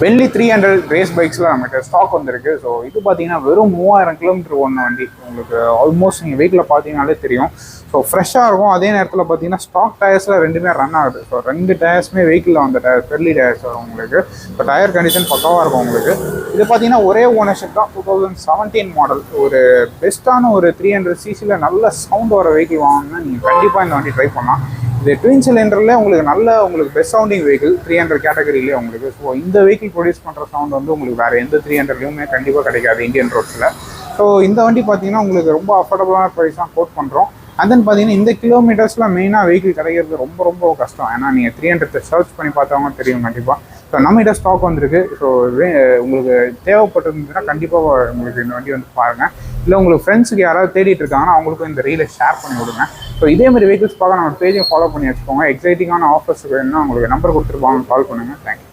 பென்லி 300 race பைக்ஸ்லாம் நம்மகிட்ட stock வந்திருக்கு. So இது பார்த்தீங்கன்னா வெறும் 3000 கிலோமீட்டர் ஓடின வண்டி. உங்களுக்கு ஆல்மோஸ்ட் நீங்கள் வெஹிக்கில் பார்த்தீங்கனாலே தெரியும். ஸோ ஃப்ரெஷ்ஷாக இருக்கும். அதே நேரத்தில் பார்த்தீங்கன்னா ஸ்டாக் டயர்ஸில் ரெண்டுமே ரன் ஆகுது. ஸோ 2 டயர்ஸுமே வெஹிக்கிளில் வந்த டயர் பெர்லி டயர்ஸ் வரும் உங்களுக்கு. ஸோ டயர் கண்டிஷன் பக்காவாக இருக்கும் உங்களுக்கு. இது பார்த்தீங்கன்னா ஒரே ஓனர்ஷிப் தான். 2017 மாடல். ஒரு பெஸ்ட்டான ஒரு 300 சிசியில் நல்ல சவுண்ட் வர வெஹிக்கிள் வாங்கினா நீங்கள் கண்டிப்பாக இந்த வண்டி ட்ரை பண்ணலாம். இது ட்வின் சிலிண்டரில் உங்களுக்கு பெஸ்ட் சவுண்டிங் வெஹிக்கிள் 300 கேட்டகரியிலே உங்களுக்கு. ஸோ இந்த வெஹிக்கிள் ப்ரொடியூஸ் பண்ணுற சவுண்ட் வந்து உங்களுக்கு வேறு எந்த 300லையுமே கண்டிப்பாக கிடைக்காது இந்தியன் ரோட்ஸில். ஸோ இந்த வண்டி பார்த்தீங்கன்னா உங்களுக்கு ரொம்ப அஃபோர்டபுளான ப்ரைஸ் தான் கோட் பண்ணுறோம். அண்ட் தென் பார்த்தீங்கன்னா இந்த கிலோமீட்டர்ஸில் மெயினாக வெஹிக்கிள் கிடைக்கிறது ரொம்ப ரொம்ப கஷ்டம். ஏன்னா நீங்கள் 300 சர்ச் பண்ணி பார்த்தவங்க தெரியும் கண்டிப்பாக. ஸோ நம்மகிட்ட ஸ்டாக் வந்திருக்கு. ஸோ உங்களுக்கு தேவைப்பட்டிருந்துச்சுன்னா கண்டிப்பாக உங்களுக்கு இந்த வண்டி வந்து பாருங்கள். இல்லை உங்களுக்கு ஃப்ரெண்ட்ஸுக்கு யாராவது தேடிட்டு இருக்காங்கன்னா அவங்களுக்கும் இந்த ரீலை ஷேர் பண்ணி விடுங்க. ஸோ இதேமாதிரி வெஹிக்கிள்ஸ் பார்க்க நம்ம பேஜையும் ஃபாலோ பண்ணி வச்சுக்கோங்க. எக்ஸைட்டிங்கான ஆஃபர்ஸ் வேணும்னா உங்களுக்கு நம்பர் கொடுத்துருப்பாங்க, கால் பண்ணுங்கள். தேங்க்யூ.